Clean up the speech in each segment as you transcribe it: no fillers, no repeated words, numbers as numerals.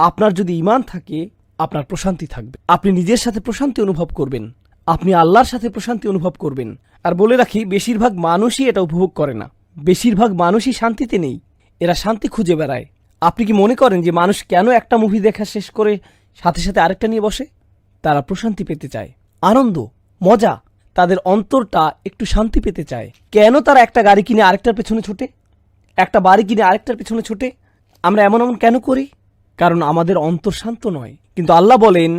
আপনার যদি ঈমান থাকে আপনার প্রশান্তি থাকবে, আপনি নিজের সাথে প্রশান্তি অনুভব করবেন, আপনি আল্লাহর সাথে প্রশান্তি অনুভব করবেন। আর বলে রাখি, বেশিরভাগ মানুষই এটা উপভোগ করে না, বেশিরভাগ মানুষই শান্তিতে নেই, এরা শান্তি খুঁজে বেড়ায়। আপনি কি মনে করেন যে মানুষ কেন একটা মুভি দেখা শেষ করে সাথে সাথে আরেকটা নিয়ে বসে? তারা প্রশান্তি পেতে চায়, আনন্দ, মজা, তাদের অন্তরটা একটু শান্তি পেতে চায়। কেন তারা একটা গাড়ি কিনে আরেকটার পেছনে ছোটে, একটা বাড়ি কিনে আরেকটার পেছনে ছোটে? আমরা এমন কেন করি? কারণ আমাদের অন্তর শান্ত নয়। কিন্তু আল্লাহ বলেন,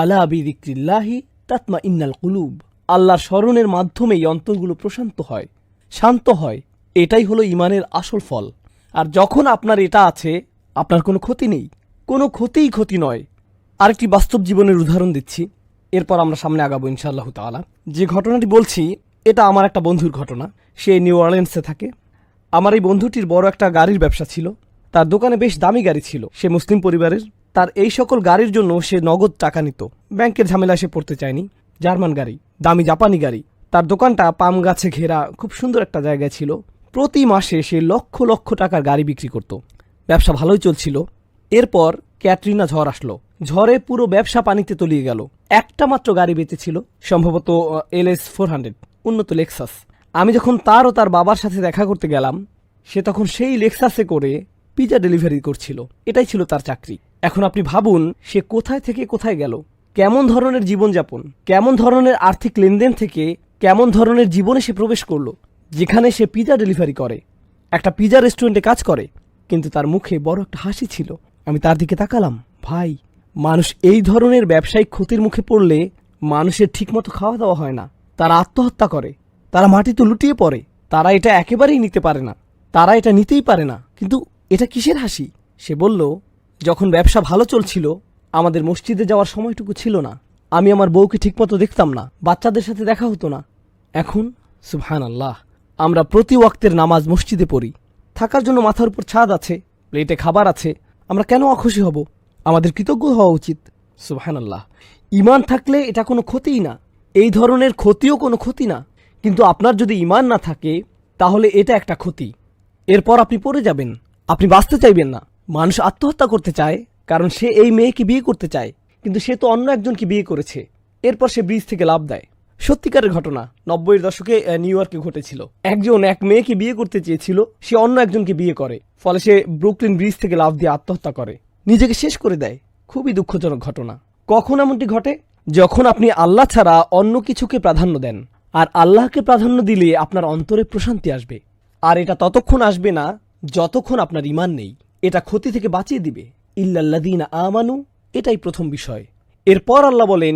আলা বিযিকরিল্লাহি তাতমাইন্নাল কুলুব, আল্লাহর স্মরণের মাধ্যমেই অন্তরগুলো প্রশান্ত হয়, শান্ত হয়। এটাই হলো ঈমানের আসল ফল। আর যখন আপনার এটা আছে, আপনার কোনো ক্ষতি নেই, কোনো ক্ষতিই ক্ষতি নয়। আরেকটি বাস্তব জীবনের উদাহরণ দিচ্ছি, এরপর আমরা সামনে আগাবো ইনশাআল্লাহ তাআলা। যে ঘটনাটি বলছি এটা আমার একটা বন্ধুর ঘটনা। সে নিউ অরলিন্সে থাকে। আমার এই বন্ধুটির বড় একটা গাড়ির ব্যবসা ছিল, তার দোকানে বেশ দামি গাড়ি ছিল। সে মুসলিম পরিবারের। তার এই সকল গাড়ির জন্য সে নগদ টাকা নিত, ব্যাংকের ঝামেলা সে পড়তে চায়নি। জার্মান গাড়ি, দামি জাপানি গাড়ি। তার দোকানটা পাম গাছে ঘেরা খুব সুন্দর একটা জায়গায় ছিল। প্রতি মাসে সে লক্ষ লক্ষ টাকার গাড়ি বিক্রি করত। ব্যবসা ভালোই চলছিল। এরপর ক্যাটরিনা ঝড় আসলো। ঝড়ে পুরো ব্যবসা পানিতে তলিয়ে গেল। একটা মাত্র গাড়ি বেঁচেছিল, সম্ভবত LS 400, উন্নত লেক্সাস। আমি যখন তার ও তার বাবার সাথে দেখা করতে গেলাম, সে তখন সেই লেক্সাসে করে পিজা ডেলিভারি করছিল। এটাই ছিল তার চাকরি। এখন আপনি ভাবুন, সে কোথায় থেকে কোথায় গেল, কেমন ধরনের জীবনযাপন, কেমন ধরনের আর্থিক লেনদেন থেকে কেমন ধরনের জীবনে সে প্রবেশ করলো, যেখানে সে পিজা ডেলিভারি করে, একটা পিজা রেস্টুরেন্টে কাজ করে, কিন্তু তার মুখে বড় একটা হাসি ছিল। আমি তার দিকে তাকালাম। ভাই, মানুষ এই ধরনের ব্যবসায়িক ক্ষতির মুখে পড়লে মানুষের ঠিকমতো খাওয়া দাওয়া হয় না, তারা আত্মহত্যা করে, তারা মাটিতে লুটিয়ে পড়ে, তারা এটা একেবারেই নিতে পারে না, তারা এটা নিতেই পারে না। কিন্তু এটা কিসের হাসি? সে বলল, যখন ব্যবসা ভালো চলছিল আমাদের মসজিদে যাওয়ার সময়টুকু ছিল না, আমি আমার বউকে ঠিকমতো দেখতাম না, বাচ্চাদের সাথে দেখা হতো না। এখন সুবহানাল্লাহ, আমরা প্রতি ওয়াক্তের নামাজ মসজিদে পড়ি, থাকার জন্য মাথার উপর ছাদ আছে, প্লেটে খাবার আছে, আমরা কেন অখুশি হব? আমাদের কৃতজ্ঞ হওয়া উচিত। সুবহানাল্লাহ, ঈমান থাকলে এটা কোনো ক্ষতিই না, এই ধরনের ক্ষতিও কোনো ক্ষতি না। কিন্তু আপনার যদি ঈমান না থাকে তাহলে এটা একটা ক্ষতি। এরপর আপনি পড়ে যাবেন, আপনি বাঁচতে চাইবেন না। মানুষ আত্মহত্যা করতে চায় কারণ সে এই মেয়েকে বিয়ে করতে চায়, কিন্তু সে তো অন্য একজনকে বিয়ে করেছে। এরপর সে ব্রিজ থেকে লাফ দেয়। সত্যিকারের ঘটনা, 90-এর দশকে নিউ ইয়র্কে ঘটেছিল। একজন এক মেয়েকে বিয়ে করতে চেয়েছিল, সে অন্য একজনকে বিয়ে করে, ফলে সে ব্রুকলিন ব্রিজ থেকে লাফ দিয়ে আত্মহত্যা করে, নিজেকে শেষ করে দেয়। খুবই দুঃখজনক ঘটনা। কখন এমনটি ঘটে? যখন আপনি আল্লাহ ছাড়া অন্য কিছুকে প্রাধান্য দেন। আর আল্লাহকে প্রাধান্য দিলে আপনার অন্তরে প্রশান্তি আসবে। আর এটা ততক্ষণ আসবে না যতক্ষণ আপনার ঈমান নেই। এটা ক্ষতি থেকে বাঁচিয়ে দিবে। ইল্লাল্লাযীনা আমানু, এটাই প্রথম বিষয়। এরপর আল্লাহ বলেন,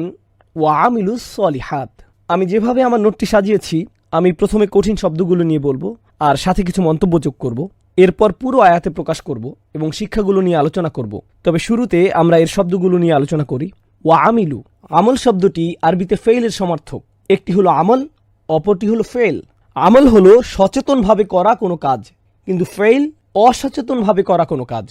ওয়া আমিলুস সলিহাত। আমি যেভাবে আমার নোটটি সাজিয়েছি, আমি প্রথমে কঠিন শব্দগুলো নিয়ে বলবো আর সাথে কিছু মন্তব্য যোগ করব। এরপর পুরো আয়াতে প্রকাশ করব এবং শিক্ষাগুলো নিয়ে আলোচনা করব। তবে শুরুতে আমরা এর শব্দগুলো নিয়ে আলোচনা করি। ওয়া আমিলু, আমল শব্দটি আরবিতে ফেইলের সমার্থক। একটি হলো আমল, অপরটি হলো ফেল। আমল হলো সচেতনভাবে করা কোনো কাজ, কিন্তু ফেইল অসচেতনভাবে করা কোনো কাজ।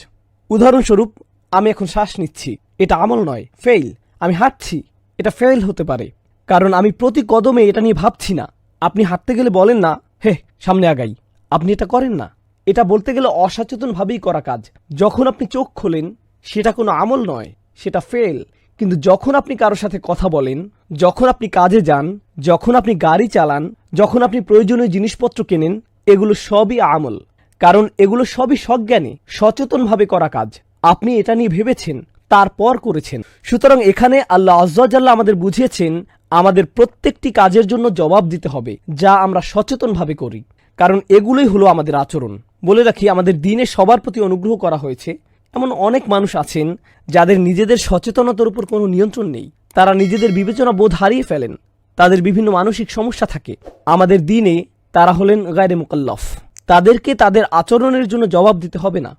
উদাহরণস্বরূপ, আমি এখন শ্বাস নিচ্ছি, এটা আমল নয়, ফেইল। আমি হাঁটছি, এটা ফেইল হতে পারে, কারণ আমি প্রতি কদমে এটা নিয়ে ভাবছি না। আপনি হাঁটতে গেলে বলেন না, হে সামনে আগাই, আপনি এটা করেন না। এটা বলতে গেলে অসচেতনভাবেই করা কাজ। যখন আপনি চোখ খোলেন সেটা কোনো আমল নয়, সেটা ফেল। কিন্তু যখন আপনি কারোর সাথে কথা বলেন, যখন আপনি কাজে যান, যখন আপনি গাড়ি চালান, যখন আপনি প্রয়োজনীয় জিনিসপত্র কেনেন, এগুলো সবই আমল, কারণ এগুলো সবই সজ্ঞানে সচেতনভাবে করা কাজ। আপনি এটা নিয়ে ভেবেছেন, তারপর করেছেন। সুতরাং এখানে আল্লাহ আজ্জা ওয়া জাল্লা আমাদের বুঝিয়েছেন আমাদের প্রত্যেকটি কাজের জন্য জবাব দিতে হবে, যা আমরা সচেতনভাবে করি, কারণ এগুলোই হলো আমাদের আচরণ। বলে রাখি, আমাদের দ্বীনে সবার প্রতি অনুগ্রহ করা হয়েছে। এমন অনেক মানুষ আছেন যাদের নিজেদের সচেতনতার উপর কোনো নিয়ন্ত্রণ নেই, তারা নিজেদের বিবেচনা বোধ হারিয়ে ফেলেন, তাদের বিভিন্ন মানসিক সমস্যা থাকে। আমাদের দ্বীনে তারা হলেন গায়রে মুকাল্লাফ, তাদেরকে তাদের আচরণের জন্য জবাব দিতে হবে না।